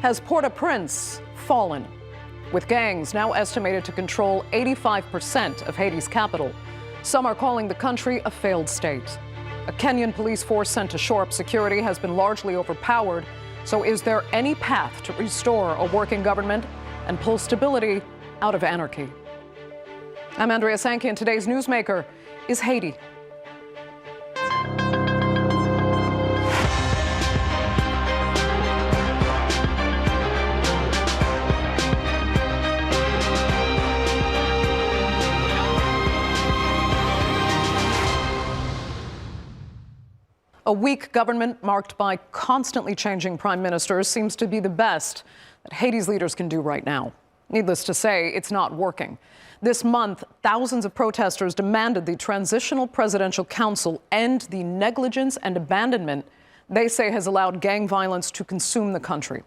Has Port-au-Prince fallen? With gangs now estimated to control 85% of Haiti's capital, some are calling the country a failed state. A Kenyan police force sent to shore up security has been largely overpowered. So is there any path to restore a working government and pull stability out of anarchy? I'm Andrea Sankey, and today's Newsmaker is Haiti. A weak government marked by constantly changing prime ministers seems to be the best that Haiti's leaders can do right now. Needless to say, it's not working. This month, thousands of protesters demanded the Transitional Presidential Council end the negligence and abandonment they say has allowed gang violence to consume the country.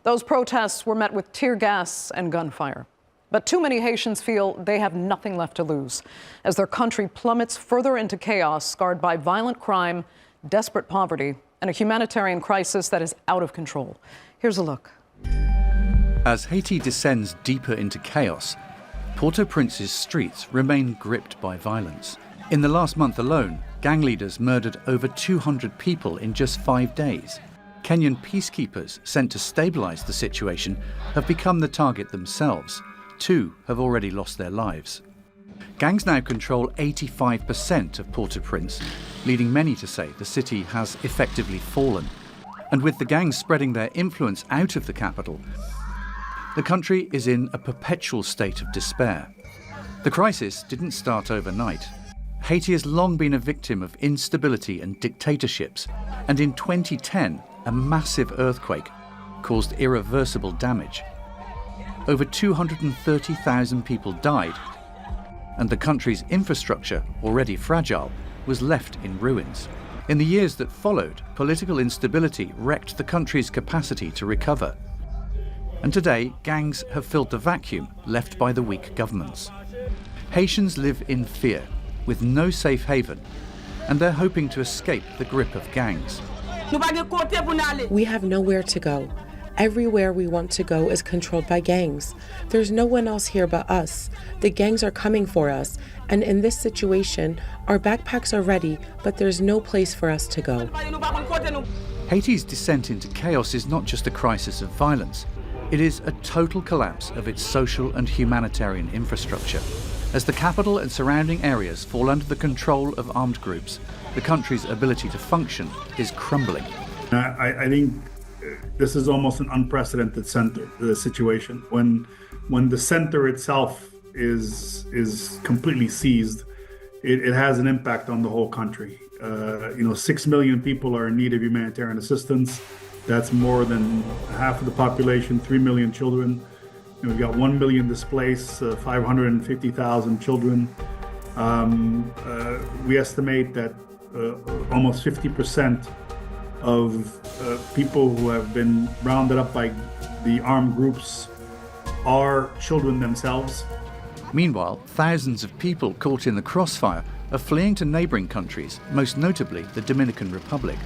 Those protests were met with tear gas and gunfire. But too many Haitians feel they have nothing left to lose as their country plummets further into chaos, scarred by violent crime, desperate poverty, and a humanitarian crisis that is out of control. Here's a look. As Haiti descends deeper into chaos, Port-au-Prince's streets remain gripped by violence. In the last month alone, gang leaders murdered over 200 people in just 5 days. Kenyan peacekeepers sent to stabilize the situation have become the target themselves. 2 have already lost their lives. Gangs now control 85% of Port-au-Prince, leading many to say the city has effectively fallen. And with the gangs spreading their influence out of the capital, the country is in a perpetual state of despair. The crisis didn't start overnight. Haiti has long been a victim of instability and dictatorships, and in 2010, a massive earthquake caused irreversible damage. Over 230,000 people died, and the country's infrastructure, already fragile, was left in ruins. In the years that followed, political instability wrecked the country's capacity to recover. And today, gangs have filled the vacuum left by the weak governments. Haitians live in fear, with no safe haven, and they're hoping to escape the grip of gangs. We have nowhere to go. Everywhere we want to go is controlled by gangs. There's no one else here but us. The gangs are coming for us, and in this situation, our backpacks are ready, but there's no place for us to go. Haiti's descent into chaos is not just a crisis of violence. It is a total collapse of its social and humanitarian infrastructure. As the capital and surrounding areas fall under the control of armed groups, the country's ability to function is crumbling. I think this is almost an unprecedented situation. When the center itself is completely seized, it has an impact on the whole country. 6 million people are in need of humanitarian assistance. That's more than half of the population, 3 million children. We've got 1 million displaced, 550,000 children. We estimate that almost 50% of people who have been rounded up by the armed groups are children themselves. Meanwhile, thousands of people caught in the crossfire are fleeing to neighboring countries, most notably the Dominican Republic.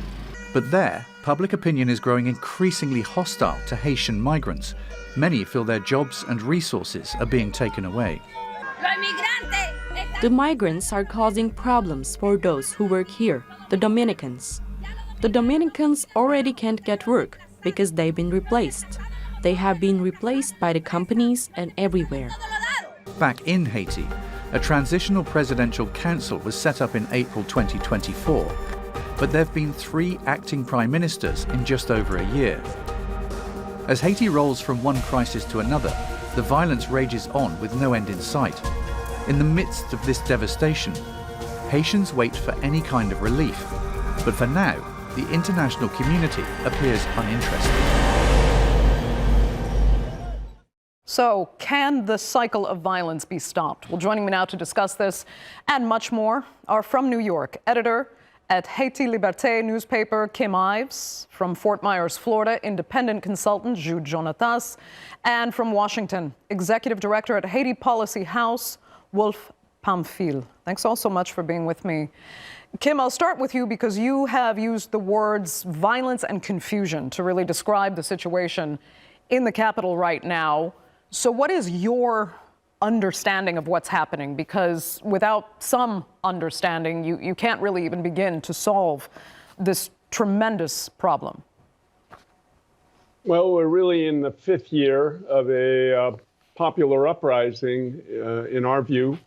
But there, public opinion is growing increasingly hostile to Haitian migrants. Many feel their jobs and resources are being taken away. The migrants are causing problems for those who work here, the Dominicans. The Dominicans already can't get work because they've been replaced. They have been replaced by the companies and everywhere. Back in Haiti, a transitional presidential council was set up in April 2024. But there have been 3 acting prime ministers in just over a year. As Haiti rolls from one crisis to another, the violence rages on with no end in sight. In the midst of this devastation, Haitians wait for any kind of relief. But for now, the international community appears uninterested. So, can the cycle of violence be stopped? Well, joining me now to discuss this and much more are from New York, editor at Haiti Liberté newspaper, Kim Ives, from Fort Myers, Florida, independent consultant Jude Jonatas, and from Washington, executive director at Haiti Policy House, Wolf Pamphile. Thanks all so much for being with me. Kim, I'll start with you because you have used the words violence and confusion to really describe the situation in the Capitol right now. So what is your understanding of what's happening? Because without some understanding, you can't really even begin to solve this tremendous problem. Well, we're really in the 5th year of a popular uprising, in our view,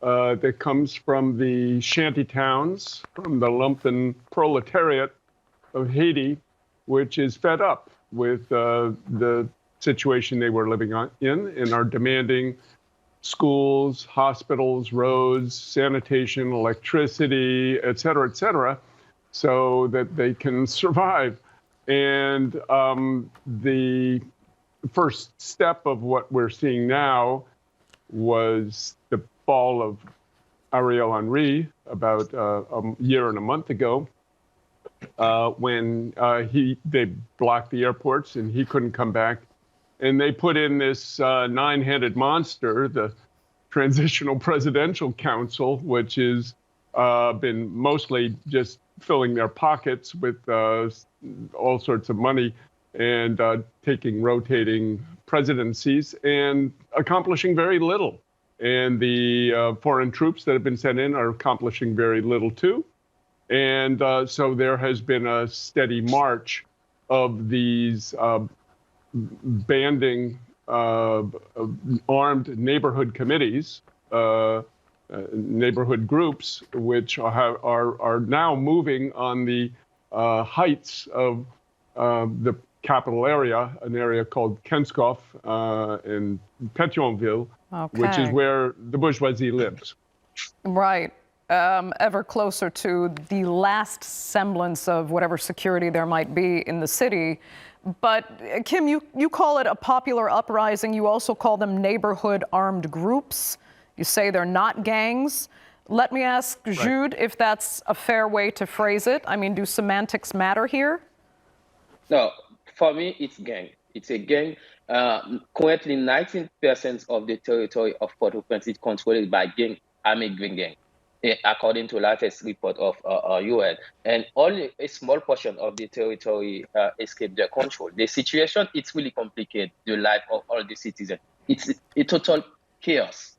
that comes from the shanty towns, from the lumpen proletariat of Haiti, which is fed up with the situation they were living in and are demanding schools, hospitals, roads, sanitation, electricity, et cetera, so that they can survive. And the first step of what we're seeing now was the fall of Ariel Henry about a year and a month ago, when they blocked the airports and he couldn't come back. And they put in this 9-headed monster, the Transitional Presidential Council, which has been mostly just filling their pockets with all sorts of money and taking rotating presidencies and accomplishing very little. And the foreign troops that have been sent in are accomplishing very little too. And so there has been a steady march of these banding armed neighborhood committees, neighborhood groups, which are now moving on the heights of the capital area, an area called Kenskoff and Pétionville, which is where the bourgeoisie lives. Right. Ever closer to the last semblance of whatever security there might be in the city. But Kim, you call it a popular uprising. You also call them neighborhood armed groups. You say they're not gangs. Let me ask Jude if that's a fair way to phrase it. I mean, do semantics matter here? No, for me, it's gang. It's a gang. Currently, 19% of the territory of Port-au-Prince is controlled by armed gang, according to latest report of UN. And only a small portion of the territory escaped their control. The situation, it's really complicated, the life of all the citizens. It's a total chaos.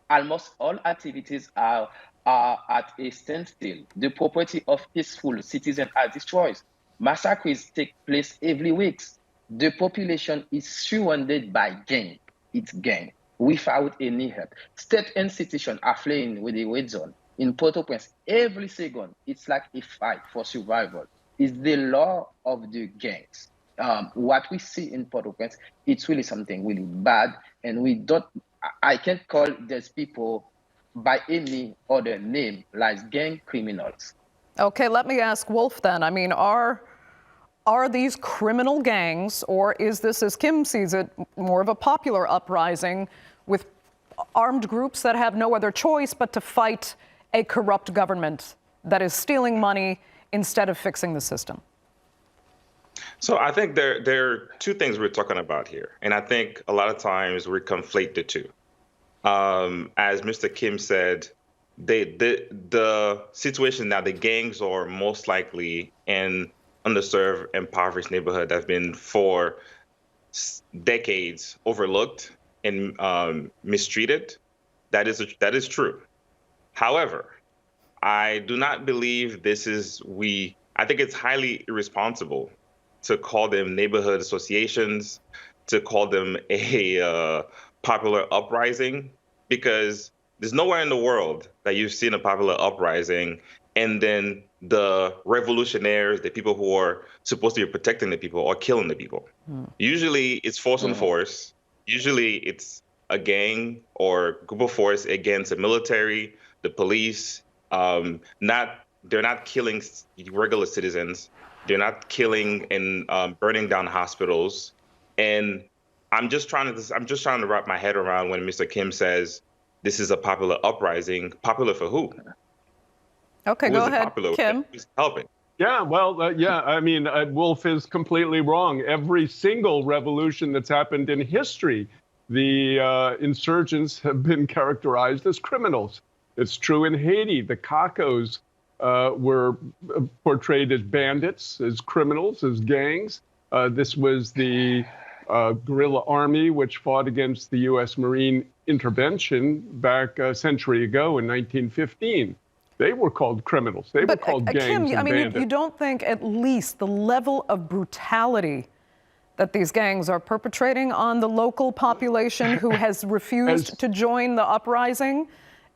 Almost all activities are at a standstill. The property of peaceful citizens are destroyed. Massacres take place every week. The population is surrounded by gang. It's gang, without any help. State institutions are fleeing with the red zone. In Port-au-Prince, every second, it's like a fight for survival. It's the law of the gangs. What we see in Port-au-Prince, it's really something really bad, and I can't call these people by any other name, like gang criminals. Okay, let me ask Wolf then. I mean, are these criminal gangs, or is this, as Kim sees it, more of a popular uprising with armed groups that have no other choice but to fight a corrupt government that is stealing money instead of fixing the system? So I think there are two things we're talking about here. And I think a lot of times we conflate the two. As Mr. Kim said, the situation now, the gangs are most likely in underserved, impoverished neighborhood that's been for decades overlooked and mistreated. That is true. However, I do not believe I think it's highly irresponsible to call them neighborhood associations, to call them a popular uprising, because there's nowhere in the world that you've seen a popular uprising and then the revolutionaries, the people who are supposed to be protecting the people, are killing the people. Usually it's force on force. Usually it's a gang or group of force against the military, the police. They're not killing regular citizens. They're not killing and burning down hospitals. And I'm just trying to wrap my head around when Mr. Kim says this is a popular uprising. Popular for who? Okay, who go ahead, Kim. Who's helping? Yeah, well, I mean, Wolf is completely wrong. Every single revolution that's happened in history, the insurgents have been characterized as criminals. It's true in Haiti. The Cacos were portrayed as bandits, as criminals, as gangs. This was the guerrilla army, which fought against the U.S. Marine intervention back a century ago in 1915. They were called criminals. They were called gangs Kim, and I mean, bandits. you don't think at least the level of brutality that these gangs are perpetrating on the local population who has refused to join the uprising,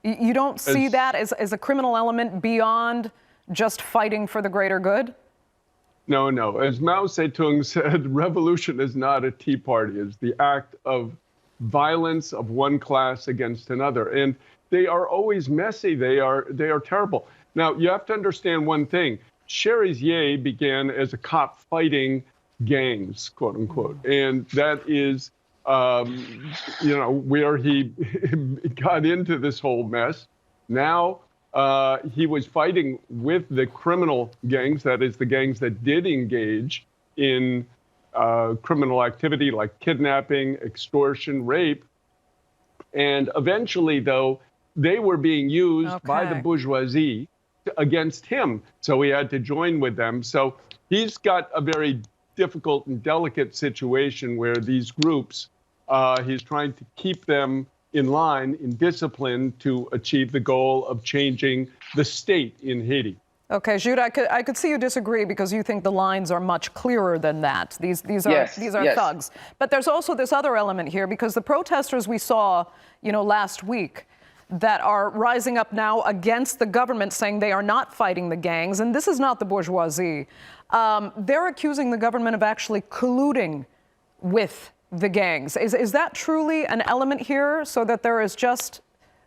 you don't see that as a criminal element beyond just fighting for the greater good? No, no. As Mao Zedong said, revolution is not a tea party. It's the act of violence of one class against another. And they are always messy. They are terrible. Now, you have to understand one thing. Cherizier began as a cop fighting gangs, quote unquote. And that is, where he got into this whole mess. Now, he was fighting with the criminal gangs, that is, the gangs that did engage in criminal activity like kidnapping, extortion, rape. And eventually, though, they were being used by the bourgeoisie against him. So he had to join with them. So he's got a very difficult and delicate situation where these groups, he's trying to keep them in line, in discipline, to achieve the goal of changing the state in Haiti. Okay, Jude, I could see you disagree because you think the lines are much clearer than that. These are thugs. But there's also this other element here, because the protesters we saw, last week that are rising up now against the government, saying they are not fighting the gangs, and this is not the bourgeoisie. They're accusing the government of actually colluding with the gangs. Is that truly an element here, so that there is just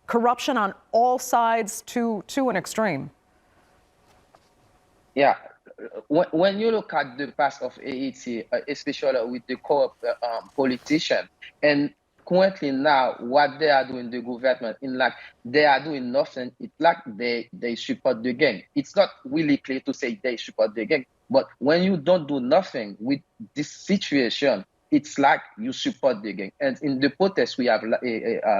corruption on all sides to an extreme? Yeah, when you look at the past of Haiti, especially with the corrupt politician, and currently now what they are doing, the government, they are doing nothing. It's like they support the gang. It's not really clear to say they support the gang, but when you don't do nothing with this situation, it's like you support the gang. And in the protest we have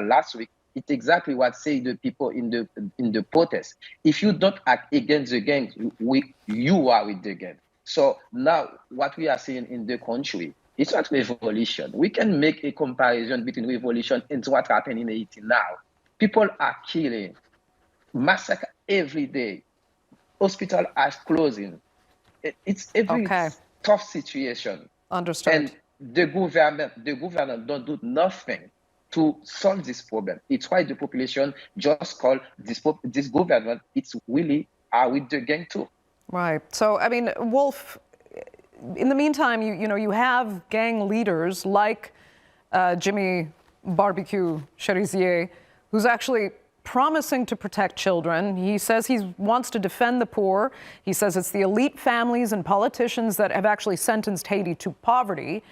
last week, it's exactly what say the people in the protest. If you don't act against the gang, you are with the gang. So now what we are seeing in the country, it's not revolution. We can make a comparison between revolution and what's happening in Haiti now. People are killing, massacre every day. Hospitals are closing. It's a very tough situation. Understood. And the government don't do nothing to solve this problem. It's why the population just call this government, it's really are with the gang too. Right. So, I mean, Wolf, in the meantime, you have gang leaders like Jimmy Barbecue Cherizier, who's actually promising to protect children. He says he wants to defend the poor. He says it's the elite families and politicians that have actually sentenced Haiti to poverty.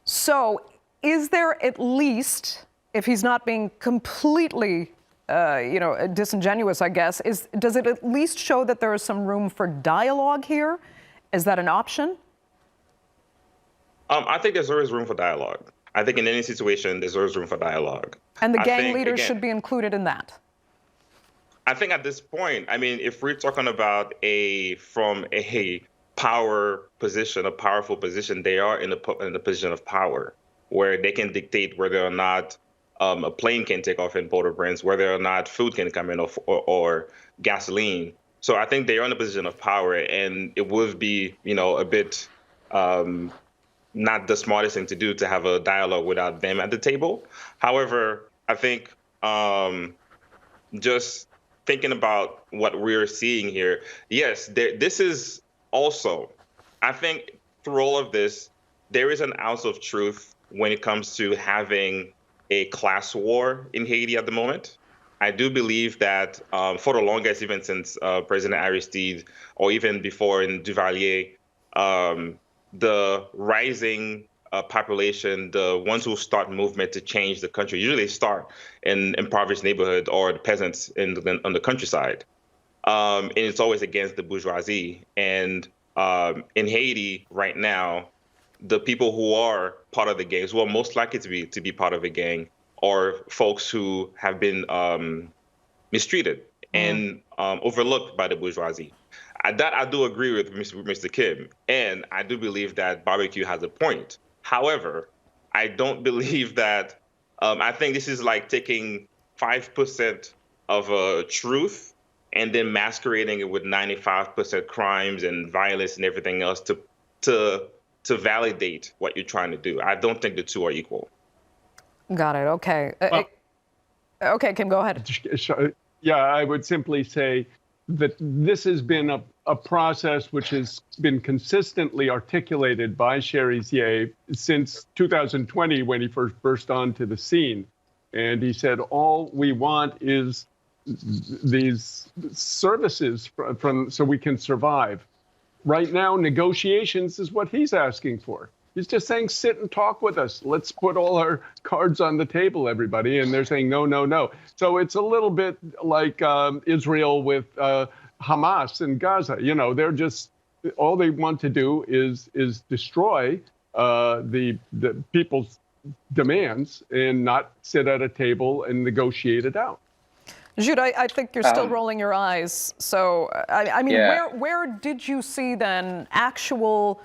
So is there at least, if he's not being completely disingenuous, I guess, does it at least show that there is some room for dialogue here? Is that an option? I think there's always room for dialogue. I think in any situation, there's always room for dialogue. And the gang leaders should be included in that. I think at this point, I mean, if we're talking about from a power position, a powerful position, they are in a position of power where they can dictate whether or not a plane can take off in Port-au-Prince, whether or not food can come in or gasoline. So I think they are in a position of power, and it would be, a bit not the smartest thing to do to have a dialogue without them at the table. However, I think just thinking about what we're seeing here, yes, this is also, I think through all of this, there is an ounce of truth when it comes to having a class war in Haiti at the moment. I do believe that for the longest, even since President Aristide, or even before in Duvalier, the rising population, the ones who start movement to change the country, usually start in impoverished neighborhood or the peasants on the countryside. And it's always against the bourgeoisie. And in Haiti right now, the people who are part of the gangs, who are most likely to be part of a gang, are folks who have been mistreated and overlooked by the bourgeoisie. That I do agree with Mr. Kim, and I do believe that barbecue has a point. However, I don't believe that. I think this is like taking 5% of a truth and then masquerading it with 95% crimes and violence and everything else to validate what you're trying to do. I don't think the two are equal. Got it. Okay. Okay, Kim, go ahead. Yeah, I would simply say that this has been a process which has been consistently articulated by Cherizier since 2020 when he first burst onto the scene. And he said, all we want is these services from so we can survive. Right now, negotiations is what he's asking for. He's just saying, sit and talk with us. Let's put all our cards on the table, everybody. And they're saying, no, no, no. So it's a little bit like Israel with Hamas in Gaza. You know, they're just, all they want to do is destroy the people's demands and not sit at a table and negotiate it out. Jude, I think you're still rolling your eyes. So, I mean, where did you see then actual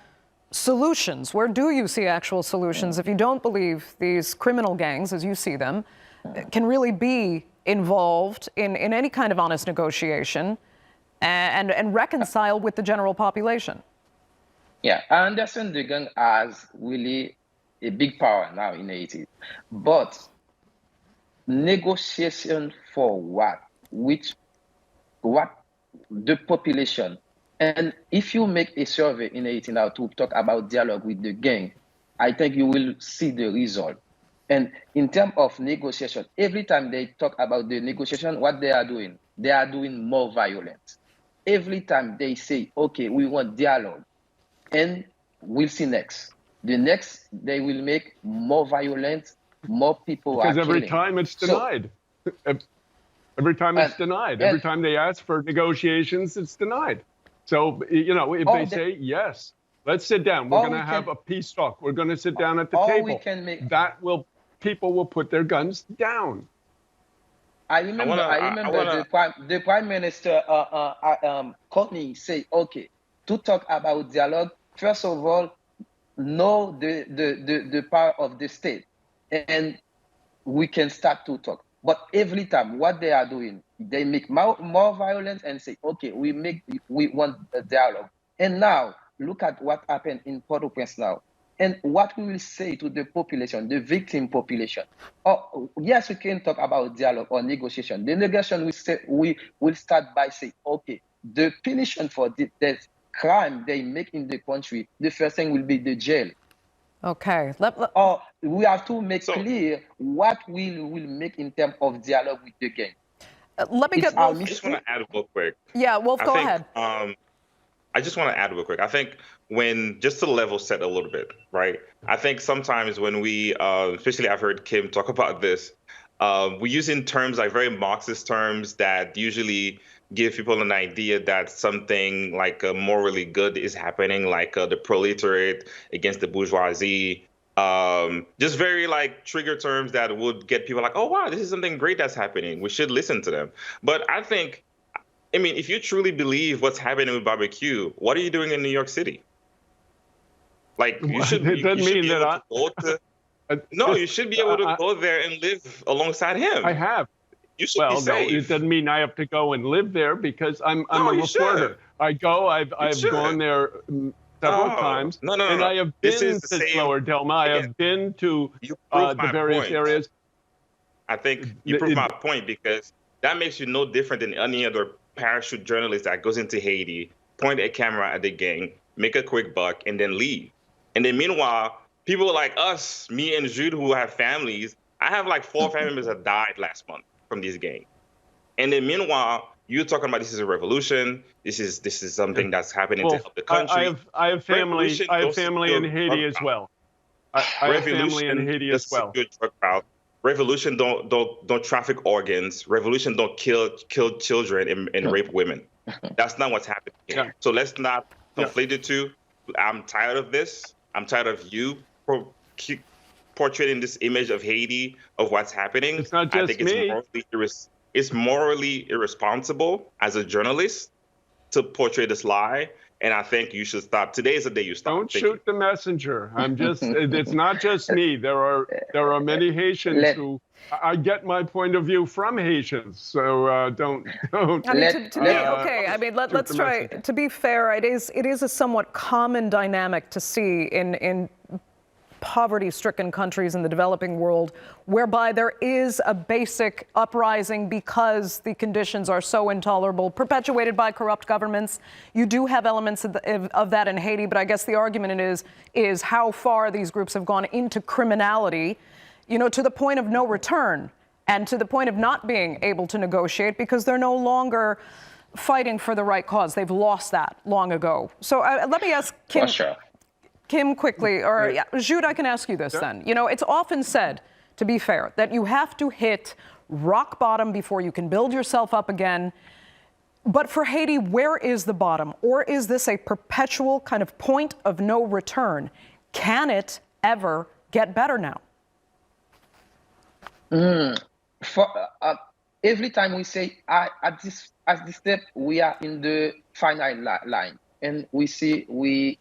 solutions? Where do you see actual solutions if you don't believe these criminal gangs, as you see them, can really be involved in any kind of honest negotiation and reconcile with the general population? Yeah, I understand the gang has really a big power now in Haiti, but negotiation for what? What the population? And if you make a survey in Haiti now to talk about dialogue with the gang, I think you will see the result. And in terms of negotiation, every time they talk about the negotiation, what they are doing more violence. Every time they say, okay, we want dialogue, and we'll see next. The next, they will make more violence, more people are killing. Because every time it's denied. Every time it's denied. Every time they ask for negotiations, it's denied. So, you know, if they say, yes, let's sit down. We're going to have a peace talk. We're going to sit down at the table. People will put their guns down. I remember the Prime Minister, Courtney, say, okay, to talk about dialogue, first of all, know the power of the state, and we can start to talk. But every time, what they are doing, they make more violence and say, okay, we want a dialogue. And now, look at what happened in Port-au-Prince now. And what we will say to the population, the victim population. Oh, yes, we can talk about dialogue or negotiation. The negotiation we will start by saying, okay, the punishment for the crime they make in the country, the first thing will be the jail. Okay. We have to make clear what we will make in terms of dialogue with the gang. Let me I just want to add real quick. Yeah, Wolf, go ahead. I just want to add real quick. I think just to level set a little bit, right? I think sometimes when we, especially I've heard Kim talk about this, we use in terms like very Marxist terms that usually give people an idea that something like morally good is happening, like the proletariat against the bourgeoisie. Just very like trigger terms that would get people like, oh, wow, this is something great that's happening. We should listen to them. But I mean, if you truly believe what's happening with barbecue, what are you doing in New York City? Like, you should be able to go there and live alongside him. I have. You should be safe. No, it doesn't mean I have to go and live there because I'm a reporter. I've gone there several times. No. And I have been to Lower Delma. I have been to the various areas. I think you prove my point because that makes you no different than any other parachute journalist that goes into Haiti, point a camera at the gang, make a quick buck, and then leave. And then meanwhile, people like us, me and Jude, who have families, I have like 4 family members that died last month from this gang. And then meanwhile, you're talking about this is a revolution. This is something that's happening to help the country. I have family in Haiti as well. I have family in Haiti as well. Revolution don't traffic organs. Revolution don't kill children and rape women. That's not what's happening here. Yeah. So let's not conflate the two. I'm tired of this. I'm tired of you portraying this image of Haiti, of what's happening. It's not just I think it's morally it's morally irresponsible as a journalist to portray this lie. And I think you should stop. Today is the day you stop. Don't shoot the messenger. It's not just me. There are many Haitians who, I get my point of view from Haitians. So don't. I mean, okay. I mean, let's try to be fair. It is a somewhat common dynamic to see in poverty-stricken countries in the developing world, whereby there is a basic uprising because the conditions are so intolerable, perpetuated by corrupt governments. You do have elements of that in Haiti, but I guess the argument is how far these groups have gone into criminality, to the point of no return and to the point of not being able to negotiate because they're no longer fighting for the right cause. They've lost that long ago. So let me ask Kim. Kim, quickly, or Jude, I can ask you this then. It's often said, to be fair, that you have to hit rock bottom before you can build yourself up again. But for Haiti, where is the bottom? Or is this a perpetual kind of point of no return? Can it ever get better now? Every time we say at this step, we are in the final line. And we see we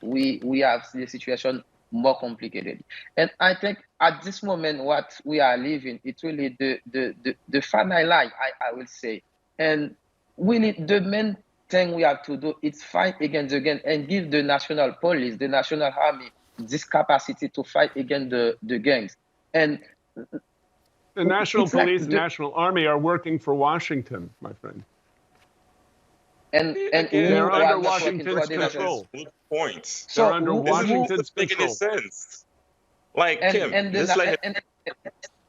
have the situation more complicated. And I think at this moment, what we are living, it's really the final line, I will say. And really, the main thing we have to do is fight against the gang and give the national police, the national army, this capacity to fight against the gangs. And the national police and national army are working for Washington, my friend. And they're under Washington's control. Points. So they're under Washington's control. Sense. Like Kim, and the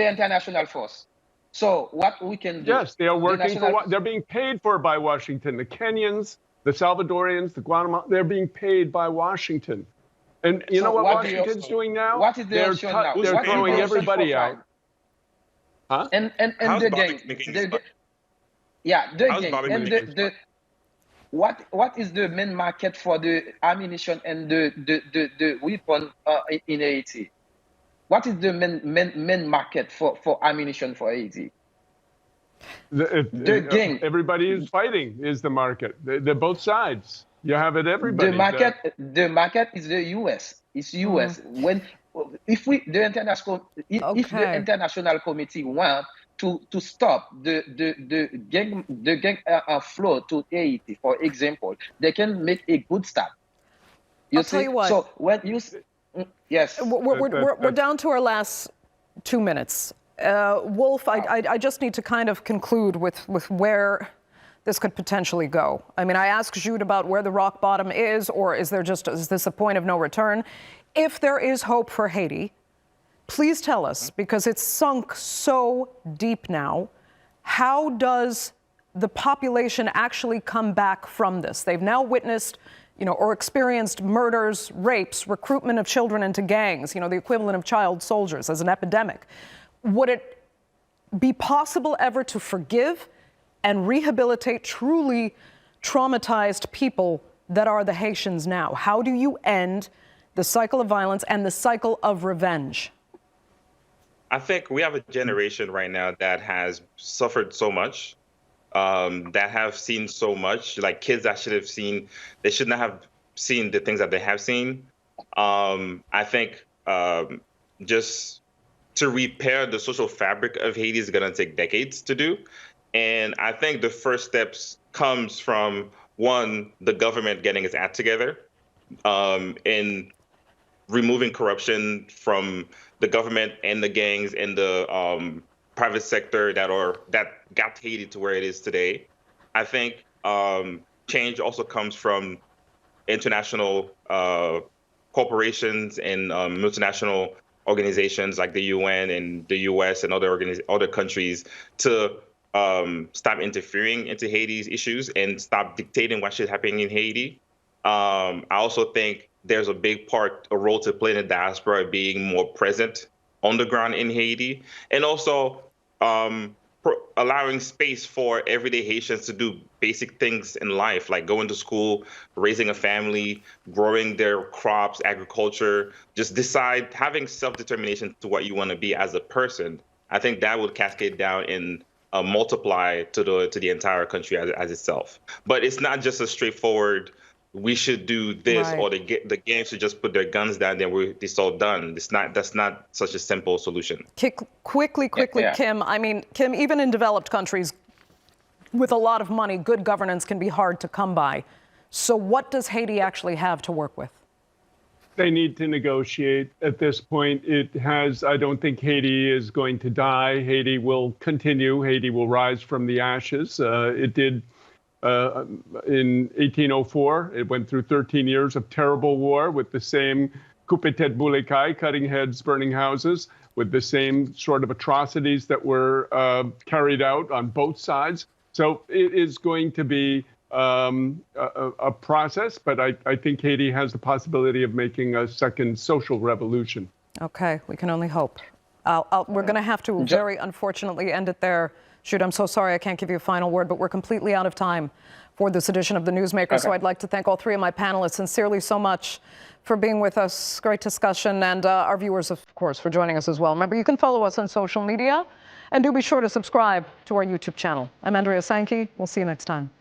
international force. So what we can do? Yes, they are working they're being paid for by Washington. The Kenyans, the Salvadorians, the Guatemala, they're being paid by Washington. And you know what Washington's doing now? What is the option now? They're throwing everybody out. Huh? And the gang. What is the main market for the ammunition and the weapon in Haiti? What is the main market for ammunition for Haiti? The gang. Everybody is fighting is the market. They're both sides. You have it everybody. The market is the US. It's US. If the international committee want to stop the gang flow to Haiti, for example, they can make a good start. I'll tell you what. So when you yes, we're down to our last 2 minutes. Wolf, I just need to kind of conclude with where this could potentially go. I mean, I asked Jude about where the rock bottom is, or is this a point of no return? If there is hope for Haiti, please tell us, because it's sunk so deep now, how does the population actually come back from this? They've now witnessed, or experienced murders, rapes, recruitment of children into gangs, the equivalent of child soldiers as an epidemic. Would it be possible ever to forgive and rehabilitate truly traumatized people that are the Haitians now? How do you end the cycle of violence and the cycle of revenge? I think we have a generation right now that has suffered so much, that have seen so much, like kids that they should not have seen the things that they have seen. I think just to repair the social fabric of Haiti is going to take decades to do. And I think the first steps comes from, one, the government getting its act together, in removing corruption from the government and the gangs and the private sector that got Haiti to where it is today. I think change also comes from international corporations and multinational organizations like the UN and the US and other countries to stop interfering into Haiti's issues and stop dictating what should happen in Haiti. I also think there's a role to play in the diaspora being more present on the ground in Haiti, and also allowing space for everyday Haitians to do basic things in life, like going to school, raising a family, growing their crops, agriculture, just having self-determination to what you want to be as a person. I think that would cascade down in multiply to the entire country as itself. But it's not just a straightforward, we should do this, Right. or the gangs should just put their guns down, then it's all done. That's not such a simple solution. Quickly, Yeah. Kim. I mean, Kim, even in developed countries with a lot of money, good governance can be hard to come by. So what does Haiti actually have to work with? They need to negotiate at this point. I don't think Haiti is going to die. Haiti will continue. Haiti will rise from the ashes. It did in 1804. It went through 13 years of terrible war with the same coup d'etat boulekai, cutting heads, burning houses, with the same sort of atrocities that were carried out on both sides. So it is going to be a process, but I think Haiti has the possibility of making a second social revolution. Okay, we can only hope. We're going to have to very unfortunately end it there. Shoot, I'm so sorry I can't give you a final word, but we're completely out of time for this edition of the Newsmakers. Okay. So I'd like to thank all three of my panelists sincerely so much for being with us. Great discussion, and our viewers, of course, for joining us as well. Remember, you can follow us on social media, and do be sure to subscribe to our YouTube channel. I'm Andrea Sankey. We'll see you next time.